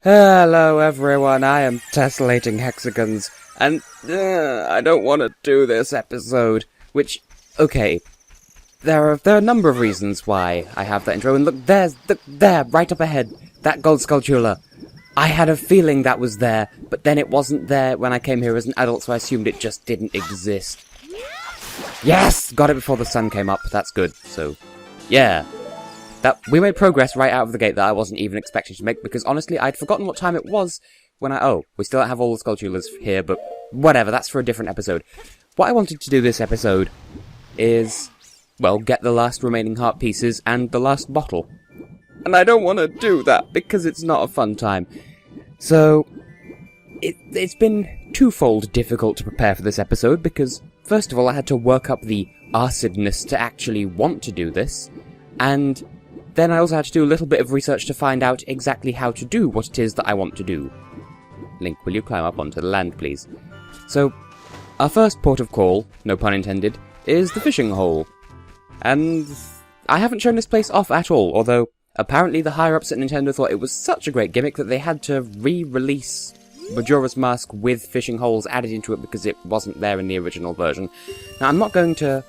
Hello everyone, I am Tessellating Hexagons, and I don't want to do this episode, which, okay, there are a number of reasons why I have that intro, and look, there, right up ahead, that gold sculpture. I had a feeling that was there, but then it wasn't there when I came here as an adult, so I assumed it just didn't exist. Yes! Got it before the sun came up, that's good, so, yeah. We made progress right out of the gate that I wasn't even expecting to make, because honestly, I'd forgotten what time it was when we still don't have all the sculptures here, but whatever, that's for a different episode. What I wanted to do this episode is, well, get the last remaining heart pieces and the last bottle. And I don't want to do that, because it's not a fun time. So, it's been twofold difficult to prepare for this episode, because, first of all, I had to work up the arsedness to actually want to do this, and then I also had to do a little bit of research to find out exactly how to do what it is that I want to do. Link, will you climb up onto the land, please? So, our first port of call, no pun intended, is the fishing hole. And I haven't shown this place off at all, although apparently the higher-ups at Nintendo thought it was such a great gimmick that they had to re-release Majora's Mask with fishing holes added into it because it wasn't there in the original version. Now, I'm not going to...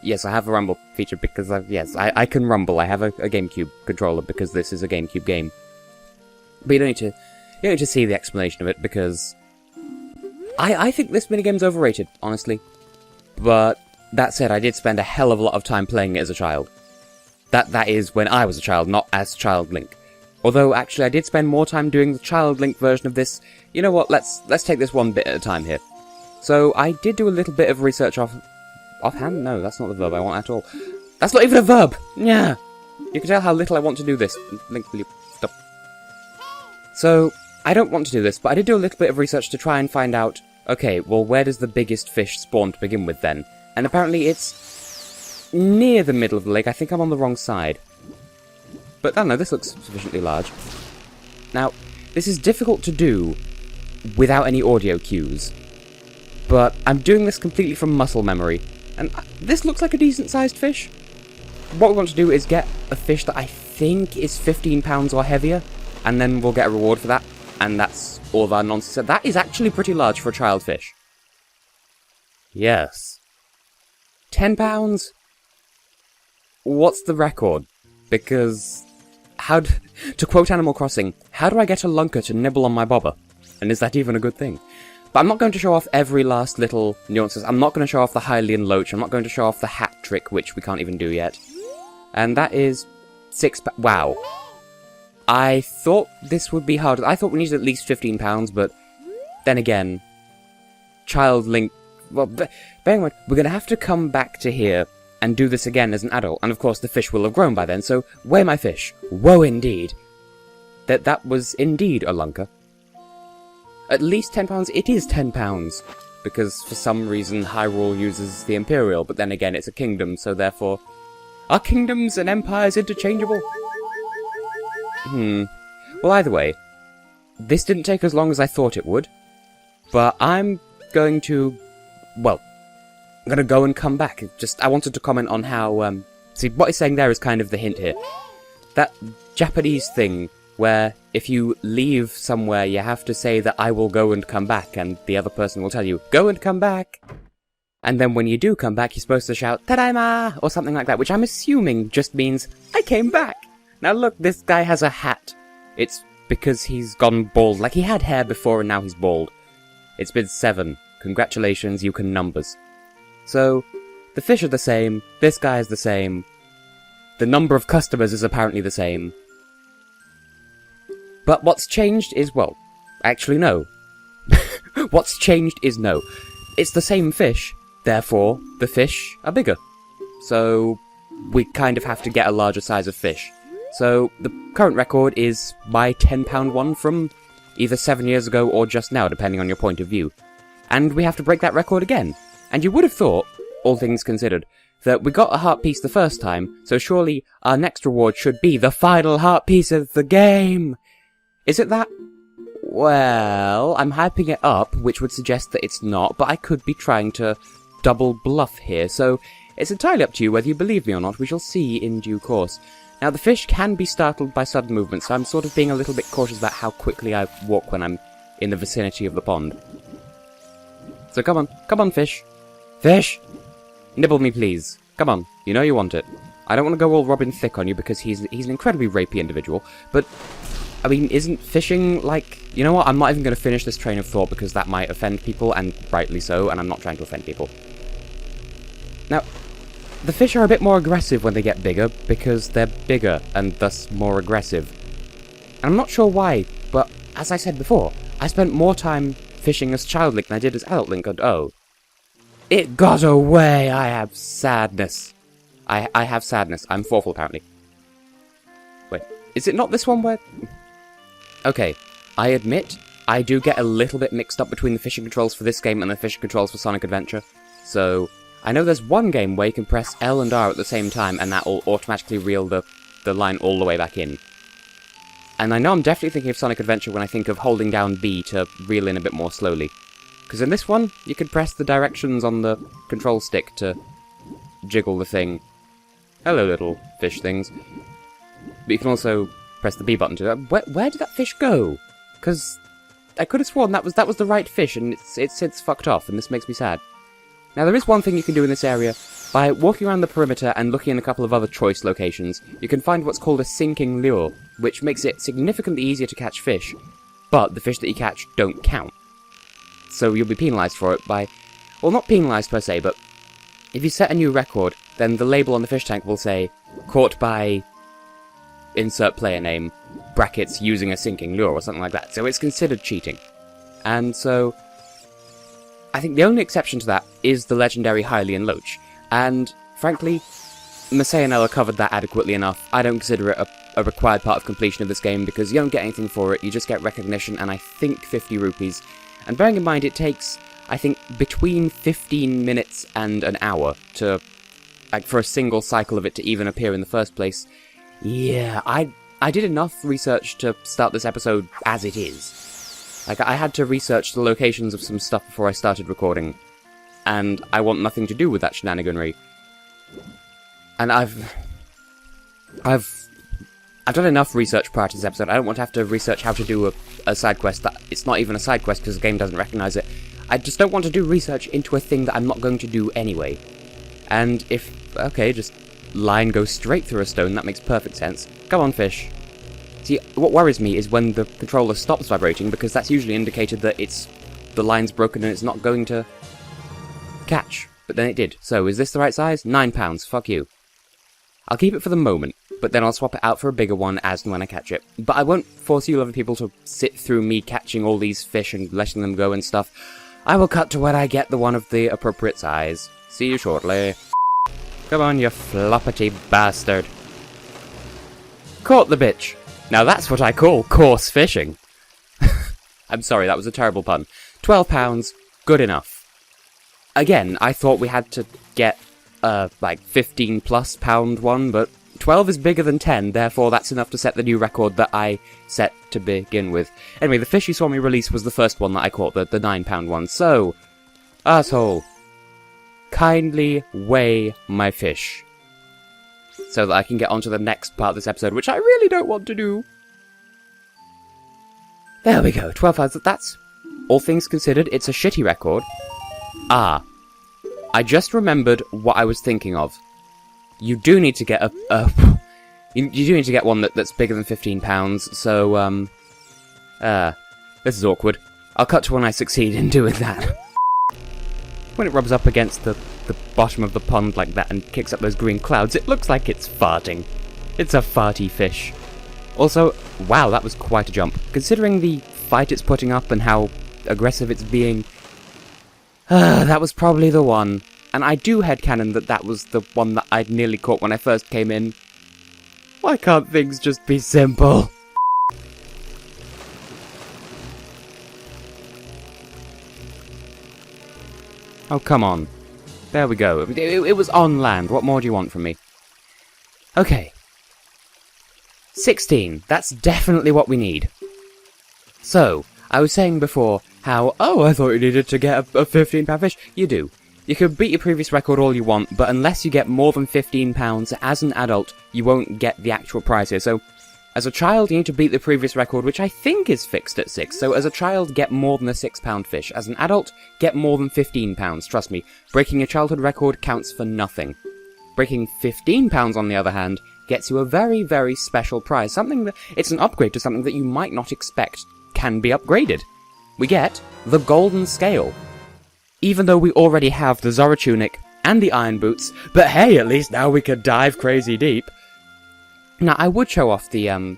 Yes, I have a rumble feature because, I can rumble. I have a GameCube controller because this is a GameCube game. But you don't need to see the explanation of it because I think this minigame's overrated, honestly. But that said, I did spend a hell of a lot of time playing it as a child. That is when I was a child, not as Child Link. Although, actually, I did spend more time doing the Child Link version of this. You know what, let's take this one bit at a time here. So, I did do a little bit of research offhand? No, that's not the verb I want at all. That's not even a verb! Yeah! You can tell how little I want to do this. Link, will you stop? So, I don't want to do this, but I did do a little bit of research to try and find out, okay, well, where does the biggest fish spawn to begin with, then? And apparently it's near the middle of the lake. I think I'm on the wrong side. But, I don't know, this looks sufficiently large. Now, this is difficult to do without any audio cues. But I'm doing this completely from muscle memory. And this looks like a decent-sized fish. What we want to do is get a fish that I think is 15 pounds or heavier, and then we'll get a reward for that, and that's all of our nonsense. So that is actually pretty large for a child fish. Yes. 10 pounds? What's the record? Because, to quote Animal Crossing, how do I get a lunker to nibble on my bobber? And is that even a good thing? But I'm not going to show off every last little nuances. I'm not going to show off the Hylian Loach. I'm not going to show off the hat trick, which we can't even do yet. And that is wow. I thought this would be hard. I thought we needed at least 15 pounds, but then again, Child Link... Well, bear in mind, we're going to have to come back to here and do this again as an adult. And of course, the fish will have grown by then, so weigh my fish. Whoa, indeed. That was indeed a lunker. At least 10 pounds? It is 10 pounds. Because for some reason Hyrule uses the Imperial, but then again it's a kingdom, so therefore... Are kingdoms and empires interchangeable? Well, either way, this didn't take as long as I thought it would. But I'm going to... Well, I'm going to go and come back. I wanted to comment on how... See, what he's saying there is kind of the hint here. That Japanese thing... where if you leave somewhere, you have to say that I will go and come back, and the other person will tell you, go and come back. And then when you do come back, you're supposed to shout, Tadaima! Or something like that, which I'm assuming just means, I came back! Now look, this guy has a hat. It's because he's gone bald. Like, he had hair before and now he's bald. It's been 7. Congratulations, you can numbers. So, the fish are the same, this guy is the same, the number of customers is apparently the same. But what's changed is, well, actually no. What's changed is no. It's the same fish, therefore the fish are bigger. So we kind of have to get a larger size of fish. So the current record is my £10 one from either 7 years ago or just now, depending on your point of view. And we have to break that record again. And you would have thought, all things considered, that we got a heart piece the first time, so surely our next reward should be the final heart piece of the game! Is it that? Well, I'm hyping it up, which would suggest that it's not, but I could be trying to double bluff here, so it's entirely up to you whether you believe me or not. We shall see in due course. Now, the fish can be startled by sudden movement, so I'm sort of being a little bit cautious about how quickly I walk when I'm in the vicinity of the pond. So come on, fish. Fish! Nibble me, please. Come on, you know you want it. I don't want to go all Robin Thicke on you because he's an incredibly rapey individual, but, I mean, isn't fishing like... You know what, I'm not even going to finish this train of thought because that might offend people, and rightly so, and I'm not trying to offend people. Now, the fish are a bit more aggressive when they get bigger because they're bigger and thus more aggressive. And I'm not sure why, but as I said before, I spent more time fishing as Child Link than I did as Adult Link, and oh. It got away! I have sadness. I have sadness. I'm thoughtful, apparently. Wait, is it not this one where... Okay, I admit, I do get a little bit mixed up between the fishing controls for this game and the fishing controls for Sonic Adventure. So, I know there's one game where you can press L and R at the same time and that will automatically reel the line all the way back in. And I know I'm definitely thinking of Sonic Adventure when I think of holding down B to reel in a bit more slowly. Because in this one, you can press the directions on the control stick to jiggle the thing. Hello, little fish things. But you can also press the B button to that. Where did that fish go? Because I could have sworn that was the right fish, and it's fucked off, and this makes me sad. Now, there is one thing you can do in this area. By walking around the perimeter and looking in a couple of other choice locations, you can find what's called a sinking lure, which makes it significantly easier to catch fish, but the fish that you catch don't count. So you'll be penalised for it by... Well, not penalised per se, but if you set a new record, then the label on the fish tank will say, caught by... insert player name, brackets, using a sinking lure, or something like that, so it's considered cheating. And so... I think the only exception to that is the legendary Hylian Loach, and, frankly, Messianella covered that adequately enough. I don't consider it a required part of completion of this game, because you don't get anything for it, you just get recognition, and I think 50 rupees. And bearing in mind, it takes, I think, between 15 minutes and an hour to, like, for a single cycle of it to even appear in the first place. Yeah, I did enough research to start this episode as it is. Like, I had to research the locations of some stuff before I started recording, and I want nothing to do with that shenaniganry. And I've done enough research prior to this episode. I don't want to have to research how to do a side quest that it's not even a side quest because the game doesn't recognize it. I just don't want to do research into a thing that I'm not going to do anyway. And if, okay, just line goes straight through a stone, that makes perfect sense. Come on, fish. See, what worries me is when the controller stops vibrating, because that's usually indicated that the line's broken and it's not going to catch. But then it did. So, is this the right size? £9. Fuck you. I'll keep it for the moment, but then I'll swap it out for a bigger one as and when I catch it. But I won't force you other people to sit through me catching all these fish and letting them go and stuff. I will cut to when I get the one of the appropriate size. See you shortly. Come on, you floppity bastard. Caught the bitch. Now that's what I call coarse fishing. I'm sorry, that was a terrible pun. £12, good enough. Again, I thought we had to get like 15 plus pound one, but 12 is bigger than 10, therefore that's enough to set the new record that I set to begin with. Anyway, the fish you saw me release was the first one that I caught, the £9 one, so... Asshole. Kindly weigh my fish. So that I can get onto the next part of this episode, which I really don't want to do. There we go, 12 pounds. That's, all things considered, it's a shitty record. Ah. I just remembered what I was thinking of. You do need to get you do need to get one that's bigger than £15, so, this is awkward. I'll cut to when I succeed in doing that. When it rubs up against the bottom of the pond like that and kicks up those green clouds, it looks like it's farting. It's a farty fish. Also, wow, that was quite a jump. Considering the fight it's putting up and how aggressive it's being, that was probably the one. And I do headcanon that was the one that I'd nearly caught when I first came in. Why can't things just be simple? Oh, come on. There we go. It was on land. What more do you want from me? Okay. 16. That's definitely what we need. So, I was saying before how, oh, I thought you needed to get a £15 fish. You do. You can beat your previous record all you want, but unless you get more than £15 as an adult, you won't get the actual prize here. So, as a child, you need to beat the previous record, which I think is fixed at 6. So as a child, get more than a £6 fish. As an adult, get more than £15. Trust me, breaking a childhood record counts for nothing. Breaking £15, on the other hand, gets you a very, very special prize. Something that, it's an upgrade to something that you might not expect can be upgraded. We get the Golden Scale. Even though we already have the Zora Tunic and the Iron Boots, but hey, at least now we could dive crazy deep. Now, I would show off the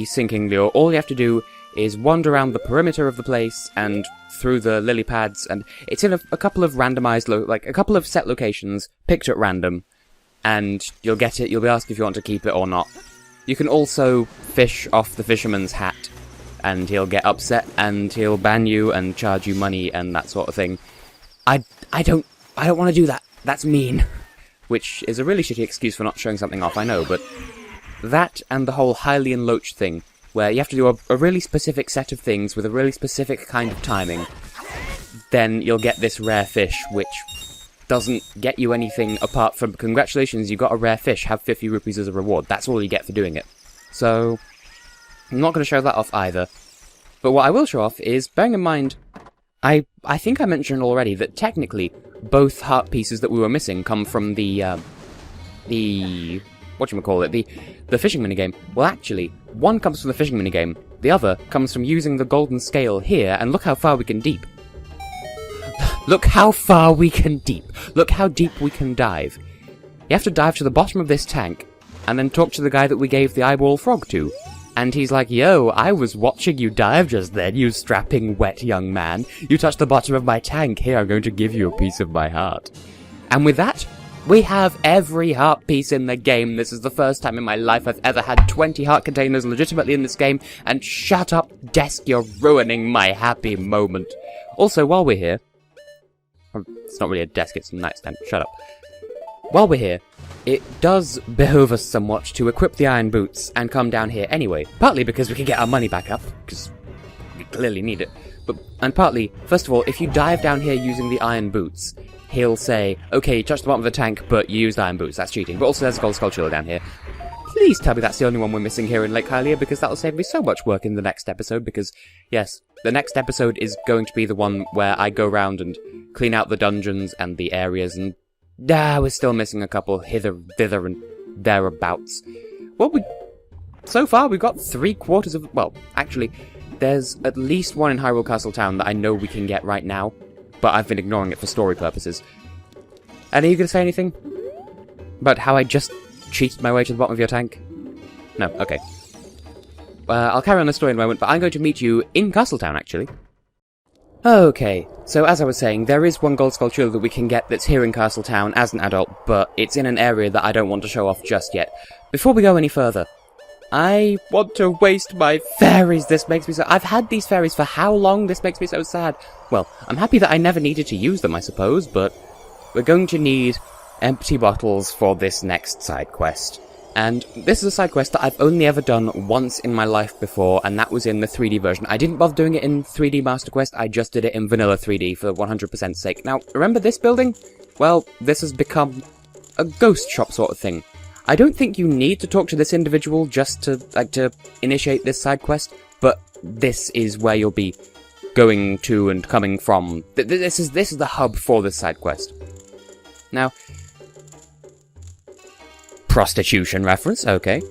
Sinking Lure. All you have to do is wander around the perimeter of the place and through the lily pads, and it's in a couple of randomized, a couple of set locations picked at random, and you'll get it. You'll be asked if you want to keep it or not. You can also fish off the fisherman's hat, and he'll get upset and he'll ban you and charge you money and that sort of thing. I don't want to do that. That's mean. Which is a really shitty excuse for not showing something off, I know, but that and the whole Hylian Loach thing, where you have to do a really specific set of things with a really specific kind of timing, then you'll get this rare fish, which doesn't get you anything apart from, congratulations, you got a rare fish, have 50 rupees as a reward. That's all you get for doing it. So, I'm not going to show that off either. But what I will show off is, bearing in mind, I think I mentioned already that technically, both heart pieces that we were missing come from the fishing minigame. Well, actually, one comes from the fishing minigame, the other comes from using the Golden Scale here, and look how far we can deep. Look how far we can deep. Look how deep we can dive. You have to dive to the bottom of this tank, and then talk to the guy that we gave the eyeball frog to. And he's like, yo, I was watching you dive just then, you strapping wet young man. You touched the bottom of my tank, here I'm going to give you a piece of my heart. And with that, we have every heart piece in the game. This is the first time in my life I've ever had 20 heart containers legitimately in this game, and shut up, desk, you're ruining my happy moment. Also, while we're here... It's not really a desk, it's a nightstand, shut up. While we're here, it does behoove us somewhat to equip the Iron Boots and come down here anyway. Partly because we can get our money back up, because we clearly need it. And partly, first of all, if you dive down here using the Iron Boots, he'll say, okay, you touched the bottom of the tank, but you used Iron Boots, that's cheating. But also there's a Gold Skull down here. Please tell me that's the only one we're missing here in Lake Hylia, because that'll save me so much work in the next episode, because, yes, the next episode is going to be the one where I go around and clean out the dungeons and the areas, and we're still missing a couple thither and thereabouts. Well, so far we've got 3/4 of... Well, actually, there's at least one in Hyrule Castle Town that I know we can get right now, but I've been ignoring it for story purposes. And are you going to say anything about how I just cheated my way to the bottom of your tank? No, okay. I'll carry on the story in a moment, but I'm going to meet you in Castletown, actually. Okay, so as I was saying, there is one Gold Skull that we can get that's here in Castletown as an adult, but it's in an area that I don't want to show off just yet. Before we go any further, I want to waste my fairies. This makes me so... I've had these fairies for how long? This makes me so sad. Well, I'm happy that I never needed to use them, I suppose, but we're going to need empty bottles for this next side quest. And this is a side quest that I've only ever done once in my life before, and that was in the 3D version. I didn't bother doing it in 3D Master Quest, I just did it in vanilla 3D for 100% sake. Now, remember this building? Well, this has become a ghost shop sort of thing. I don't think you need to talk to this individual just to initiate this side quest, but this is where you'll be going to and coming from. This is the hub for this side quest. Now, prostitution reference, okay.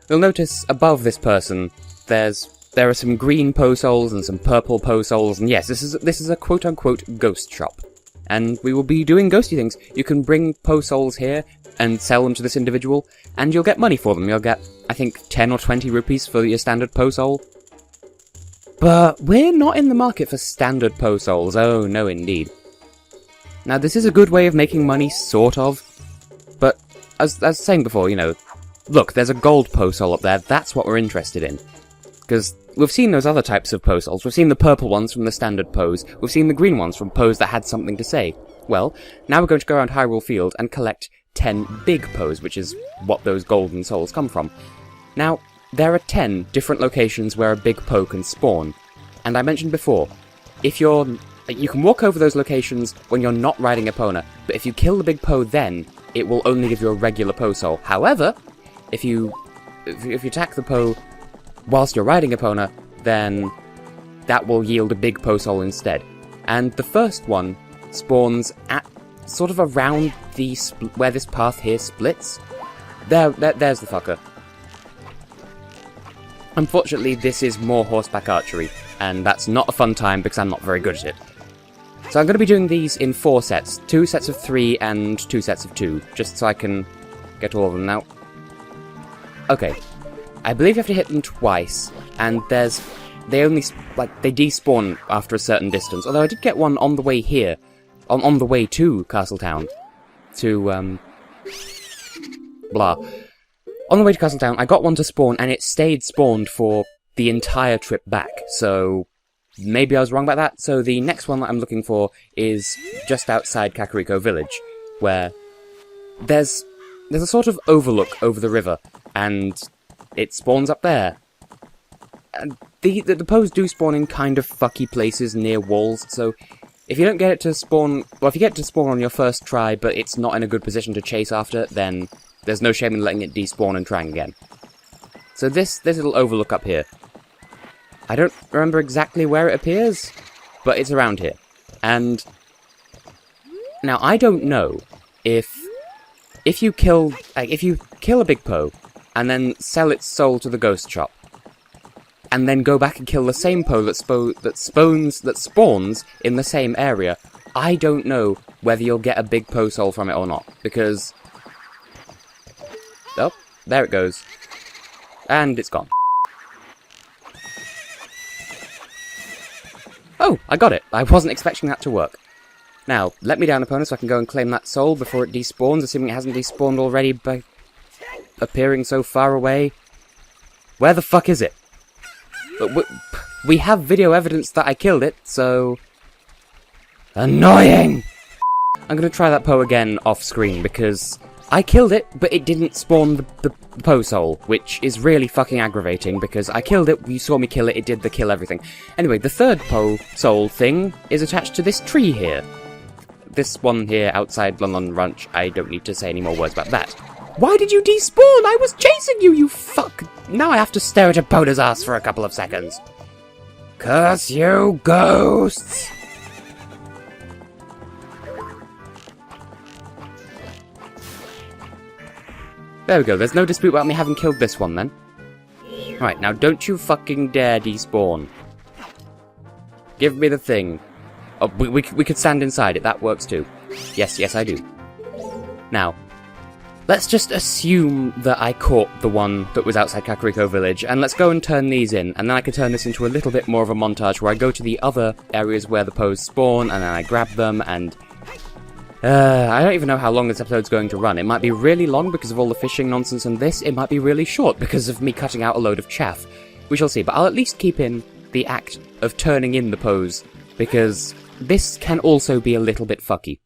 You'll notice above this person, there are some green Poe souls and some purple Poe souls, and yes, this is a quote-unquote ghost shop. And we will be doing ghosty things. You can bring Poe souls here and sell them to this individual, and you'll get money for them. You'll get, I think, 10 or 20 rupees for your standard Poe soul. But we're not in the market for standard Poe souls, oh no indeed. Now this is a good way of making money, sort of, but as I was saying before, you know, look, there's a gold Poe soul up there, that's what we're interested in. Because we've seen those other types of Poe souls, we've seen the purple ones from the standard Poes, we've seen the green ones from Poes that had something to say. Well, now we're going to go around Hyrule Field and collect 10 big Poes, which is what those golden souls come from. Now, there are 10 different locations where a big Poe can spawn, and I mentioned before, if you're you can walk over those locations when you're not riding Epona, but if you kill the Big Poe then, it will only give you a regular Poe soul. However, if you attack the Poe whilst you're riding Epona, then that will yield a Big Poe soul instead. And the first one spawns at sort of around the where this path here splits. There's the fucker. Unfortunately, this is more horseback archery, and that's not a fun time because I'm not very good at it. So I'm going to be doing these in 4 sets. 2 sets of 3 and 2 sets of 2, just so I can get all of them now. Okay. I believe you have to hit them twice, and they despawn after a certain distance. Although I did get one on the way here, on the way to Castletown, On the way to Castletown, I got one to spawn, and it stayed spawned for the entire trip back, so maybe I was wrong about that. So the next one that I'm looking for is just outside Kakariko Village, where there's a sort of overlook over the river, and it spawns up there. And the Poes do spawn in kind of fucky places near walls, so if you don't get it to spawn... Well, if you get it to spawn on your first try, but it's not in a good position to chase after, then there's no shame in letting it despawn and trying again. So this little overlook up here, I don't remember exactly where it appears, but it's around here. And now I don't know if you kill a Big Poe and then sell its soul to the ghost shop, and then go back and kill the same Poe that spawns in the same area, I don't know whether you'll get a Big Poe soul from it or not, because... Oh, there it goes. And it's gone. Oh, I got it. I wasn't expecting that to work. Now, let me down, opponent, so I can go and claim that soul before it despawns, assuming it hasn't despawned already by appearing so far away. Where the fuck is it? We have video evidence that I killed it, so... Annoying! I'm gonna try that Poe again off-screen, because I killed it, but it didn't spawn the Poe soul, which is really fucking aggravating, because I killed it, you saw me kill it, it did the kill everything. Anyway, the third Poe soul thing is attached to this tree here. This one here outside London Ranch, I don't need to say any more words about that. Why did you despawn? I was chasing you, you fuck! Now I have to stare at Epona's ass for a couple of seconds. Curse you, ghosts! There we go, there's no dispute about me having killed this one then. Right, now don't you fucking dare despawn. Give me the thing. Oh, we could stand inside it, that works too. Yes, I do. Now, let's just assume that I caught the one that was outside Kakariko Village, and let's go and turn these in, and then I can turn this into a little bit more of a montage where I go to the other areas where the Poes spawn, and then I grab them, and... I don't even know how long this episode's going to run. It might be really long because of all the fishing nonsense and this. It might be really short because of me cutting out a load of chaff. We shall see, but I'll at least keep in the act of turning in the Poes, because this can also be a little bit fucky.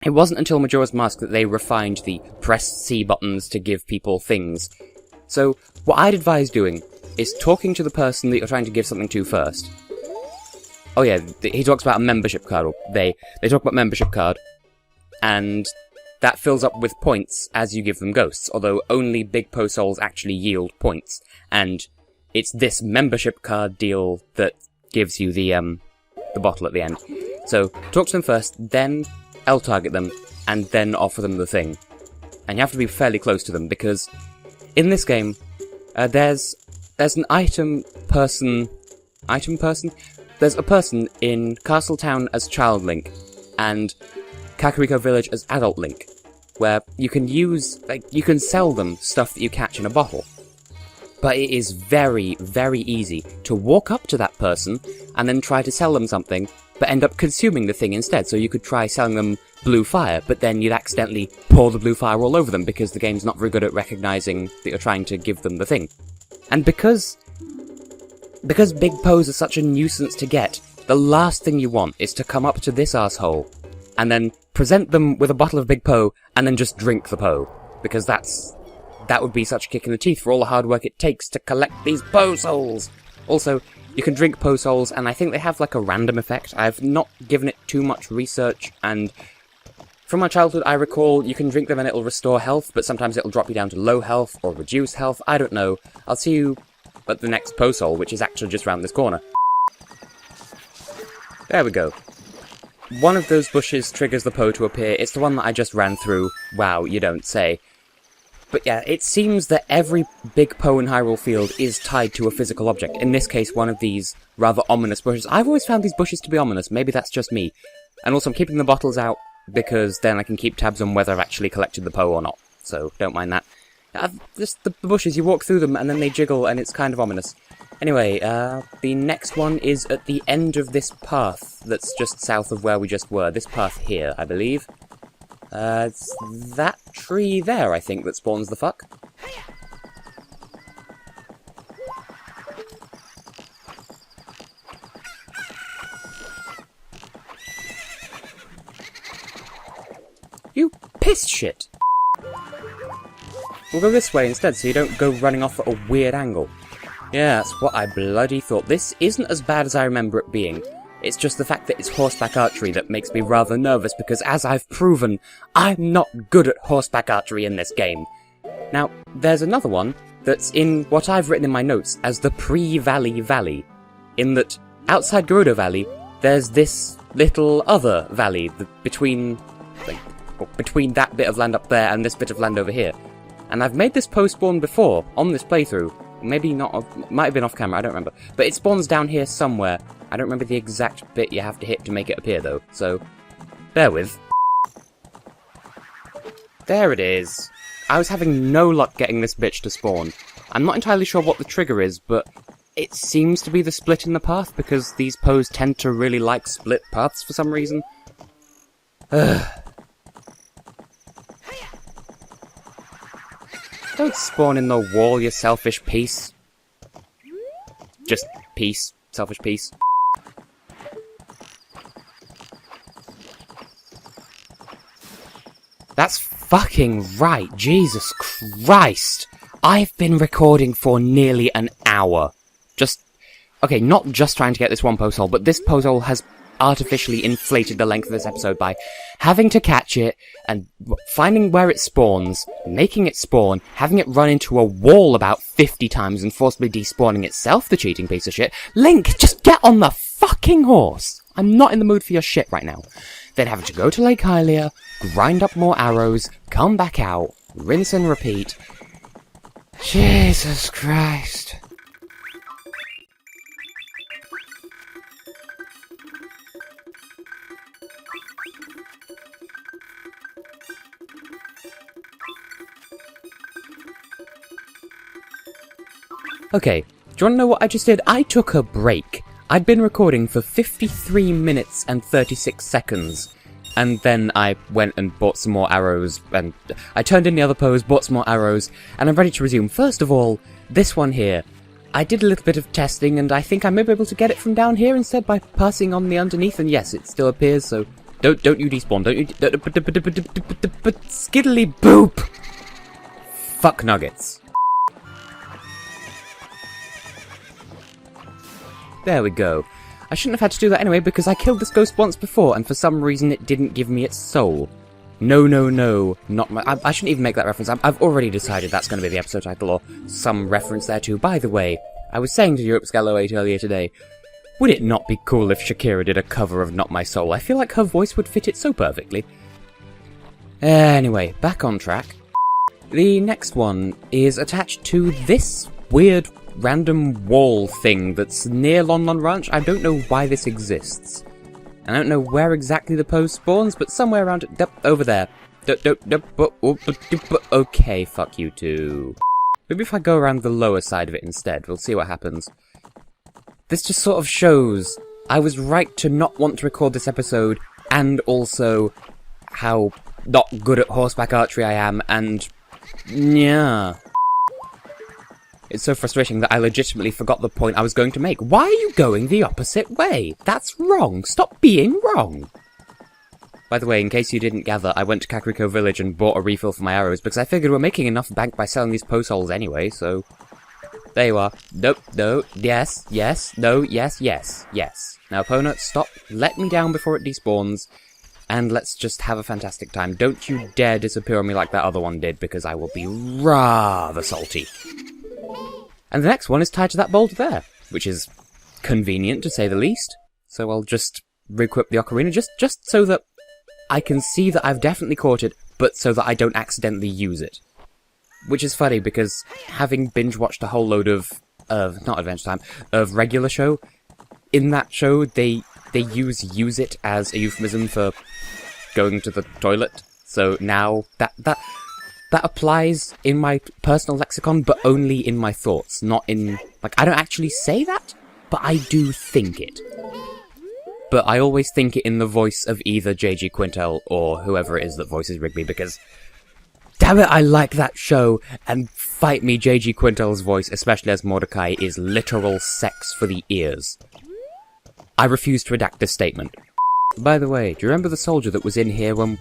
It wasn't until Majora's Mask that they refined the press C buttons to give people things. So, what I'd advise doing is talking to the person that you're trying to give something to first. Oh yeah, he talks about a membership card, or they talk about membership card, and that fills up with points as you give them ghosts, although only Big Poe souls actually yield points, and it's this membership card deal that gives you the bottle at the end. So, talk to them first, then L-target them, and then offer them the thing. And you have to be fairly close to them, because in this game, there's an item person? There's a person in Castletown as Child Link, and Kakariko Village as Adult Link, where you can you can sell them stuff that you catch in a bottle. But it is very, very easy to walk up to that person and then try to sell them something, but end up consuming the thing instead. So you could try selling them blue fire, but then you'd accidentally pour the blue fire all over them because the game's not very good at recognizing that you're trying to give them the thing. And because Big Poes are such a nuisance to get, the last thing you want is to come up to this asshole and then present them with a bottle of Big Poe and then just drink the Poe, because that would be such a kick in the teeth for all the hard work it takes to collect these Poe souls. Also, You can drink Poe Souls, and I think they have like a random effect. I've not given it too much research, and from my childhood I recall you can drink them and it'll restore health, but sometimes it'll drop you down to low health, or reduce health, I don't know. I'll see you at the next Poe Soul, which is actually just round this corner. There we go. One of those bushes triggers the Poe to appear. It's the one that I just ran through. Wow, you don't say. But yeah, it seems that every Big Poe in Hyrule Field is tied to a physical object. In this case, one of these rather ominous bushes. I've always found these bushes to be ominous. Maybe that's just me. And also I'm keeping the bottles out because then I can keep tabs on whether I've actually collected the Poe or not. So don't mind that. Just the bushes, you walk through them and then they jiggle and it's kind of ominous. Anyway, the next one is at the end of this path that's just south of where we just were. This path here, I believe. It's that tree there, I think, that spawns the fuck. You piss shit! We'll go this way instead, so you don't go running off at a weird angle. Yeah, that's what I bloody thought. This isn't as bad as I remember it being. It's just the fact that it's horseback archery that makes me rather nervous, because as I've proven, I'm not good at horseback archery in this game. Now, there's another one that's in what I've written in my notes as the Pre-Valley Valley, in that outside Gerudo Valley, there's this little other valley between that bit of land up there and this bit of land over here. And I've made this Poe spawn before, on this playthrough. Maybe not, might have been off camera, I don't remember. But it spawns down here somewhere. I don't remember the exact bit you have to hit to make it appear, though, so bear with. There it is. I was having no luck getting this bitch to spawn. I'm not entirely sure what the trigger is, but it seems to be the split in the path, because these Poes tend to really like split paths for some reason. Ugh. Don't spawn in the wall, you selfish piece. Just piece. Selfish piece. That's fucking right. Jesus Christ. I've been recording for nearly an hour. Okay, not just trying to get this one Poe Soul, but this Poe Soul has artificially inflated the length of this episode by having to catch it and finding where it spawns, making it spawn, having it run into a wall about 50 times and forcibly despawning itself, the cheating piece of shit. Link, just get on the fucking horse! I'm not in the mood for your shit right now. Then having to go to Lake Hylia, grind up more arrows, come back out, rinse and repeat. Jesus Christ. Okay, do you want to know what I just did? I took a break. I'd been recording for 53 minutes and 36 seconds. And then I went and bought some more arrows, and I turned in the other Poes, bought some more arrows, and I'm ready to resume. First of all, this one here. I did a little bit of testing, and I think I may be able to get it from down here instead by passing on the underneath, and yes, it still appears, so don't you despawn, don't you skiddly boop! Fuck nuggets. There we go. I shouldn't have had to do that anyway, because I killed this ghost once before, and for some reason it didn't give me its soul. No, not my... I shouldn't even make that reference. I've already decided that's going to be the episode title, or some reference there too. By the way, I was saying to Europe Scalo 8 earlier today, would it not be cool if Shakira did a cover of Not My Soul? I feel like her voice would fit it so perfectly. Anyway, back on track. The next one is attached to this weird random wall thing that's near Lon Lon Ranch. I don't know why this exists. I don't know where exactly the Poe spawns, but somewhere around it. Over there. Okay, fuck you too. Maybe if I go around the lower side of it instead, we'll see what happens. This just sort of shows I was right to not want to record this episode, and also how not good at horseback archery I am, and yeah. It's so frustrating that I legitimately forgot the point I was going to make. Why are you going the opposite way? That's wrong. Stop being wrong. By the way, in case you didn't gather, I went to Kakariko Village and bought a refill for my arrows, because I figured we're making enough bank by selling these Poe Souls anyway, so... There you are. Nope, no, yes, yes, no, yes, yes, yes. Now, Epona, stop. Let me down before it despawns, and let's just have a fantastic time. Don't you dare disappear on me like that other one did, because I will be rather salty. And the next one is tied to that boulder there, which is convenient, to say the least. So I'll just re-equip the ocarina, just so that I can see that I've definitely caught it, but so that I don't accidentally use it. Which is funny, because having binge-watched a whole load of not Adventure Time, of regular show, in that show, they use it as a euphemism for going to the toilet. So now, that applies in my personal lexicon, but only in my thoughts, not in... Like, I don't actually say that, but I do think it. But I always think it in the voice of either J.G. Quintel or whoever it is that voices Rigby, because... Damn it, I like that show, and fight me, J.G. Quintel's voice, especially as Mordecai, is literal sex for the ears. I refuse to redact this statement. By the way, do you remember the soldier that was in here when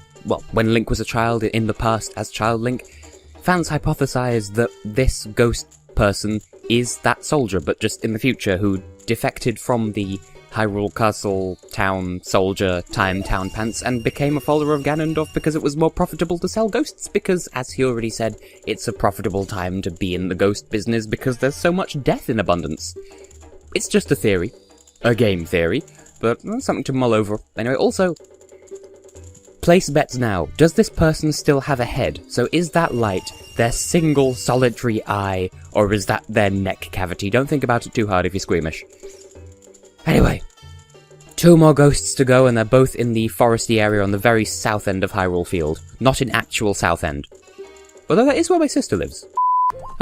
Link was a child in the past as Child Link? Fans hypothesized that this ghost person is that soldier, but just in the future, who defected from the Hyrule Castle town soldier town pants and became a follower of Ganondorf because it was more profitable to sell ghosts, because, as he already said, it's a profitable time to be in the ghost business because there's so much death in abundance. It's just a theory. A game theory. But something to mull over. Anyway, also, place bets now. Does this person still have a head? So is that light their single solitary eye, or is that their neck cavity? Don't think about it too hard if you're squeamish. Anyway, 2 more ghosts to go, and they're both in the foresty area on the very south end of Hyrule Field. Not in actual South End. Although that is where my sister lives.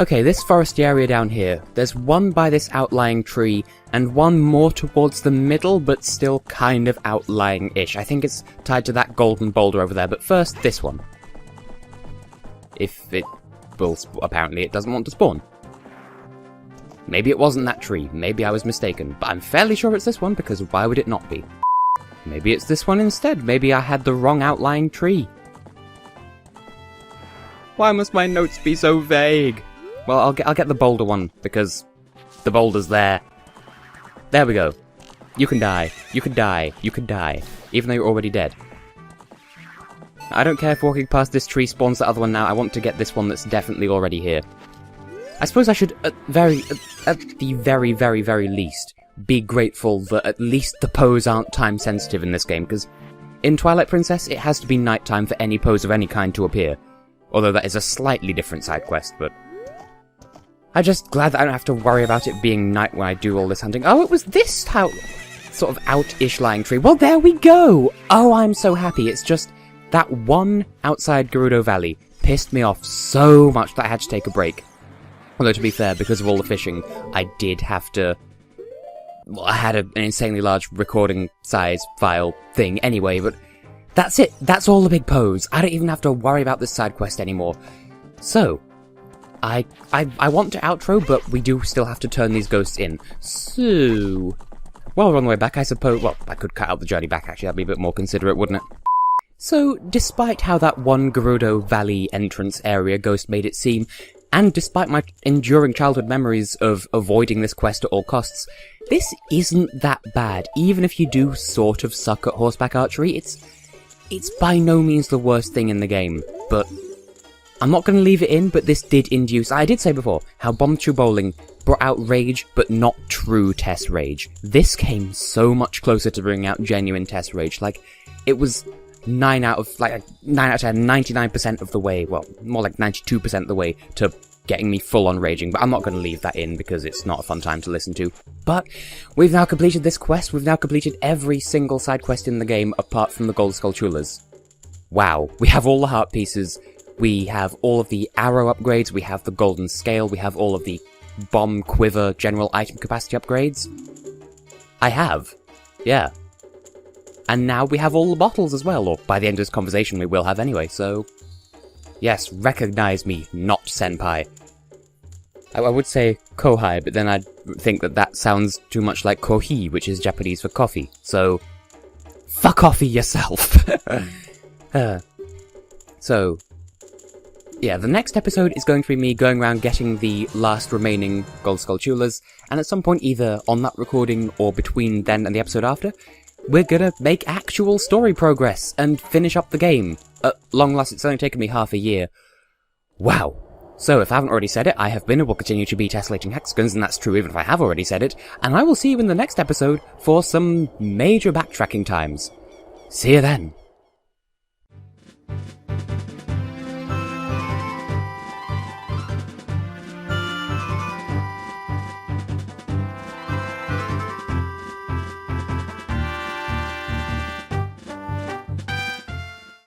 Okay, this foresty area down here. There's one by this outlying tree, and one more towards the middle, but still kind of outlying-ish. I think it's tied to that golden boulder over there, but first, this one. If it will... apparently it doesn't want to spawn. Maybe it wasn't that tree, maybe I was mistaken, but I'm fairly sure it's this one, because why would it not be? Maybe it's this one instead, maybe I had the wrong outlying tree. Why must my notes be so vague? Well, I'll get the boulder one, because the boulder's there. There we go. You can die, you can die, you can die, even though you're already dead. I don't care if walking past this tree spawns the other one now, I want to get this one that's definitely already here. I suppose I should, at the very, very, very least, be grateful that at least the Poes aren't time-sensitive in this game, because in Twilight Princess, it has to be nighttime for any pose of any kind to appear. Although that is a slightly different side quest, but... I'm just glad that I don't have to worry about it being night when I do all this hunting. Oh, it was this sort of out-ish lying tree. Well, there we go! Oh, I'm so happy. It's just that one outside Gerudo Valley pissed me off so much that I had to take a break. Although, to be fair, because of all the fishing, I did have to... Well, I had an insanely large recording size file thing anyway, but that's it. That's all the Big Poes. I don't even have to worry about this side quest anymore. So, I want to outro, but we do still have to turn these ghosts in. So, while we're on the way back, I suppose... Well, I could cut out the journey back, actually. That'd be a bit more considerate, wouldn't it? So, despite how that one Gerudo Valley entrance area ghost made it seem, and despite my enduring childhood memories of avoiding this quest at all costs, this isn't that bad. Even if you do sort of suck at horseback archery, it's by no means the worst thing in the game. But I'm not going to leave it in, but this did induce... I did say before, how Bombchu Bowling brought out rage, but not true Tess Rage. This came so much closer to bringing out genuine Tess Rage. Like, it was 9 out of 10, 99% of the way, well, more like 92% of the way to getting me full on raging, but I'm not going to leave that in because it's not a fun time to listen to. But we've now completed this quest, we've now completed every single side quest in the game apart from the Gold Skulltulas. Wow, we have all the heart pieces, we have all of the arrow upgrades, we have the golden scale, we have all of the bomb, quiver, general item capacity upgrades. I have. Yeah. And now we have all the bottles as well, or by the end of this conversation we will have anyway, so... Yes, recognize me, not senpai. I would say kohai, but then I'd think that sounds too much like kohi, which is Japanese for coffee, so... Fuck coffee yourself! So... yeah, the next episode is going to be me going around getting the last remaining Gold Skull Tulas, and at some point either on that recording or between then and the episode after, we're gonna make actual story progress and finish up the game. At long last, it's only taken me half a year. Wow. So, if I haven't already said it, I have been and will continue to be Tessellating Hexagons, and that's true even if I have already said it, and I will see you in the next episode for some major backtracking times. See you then.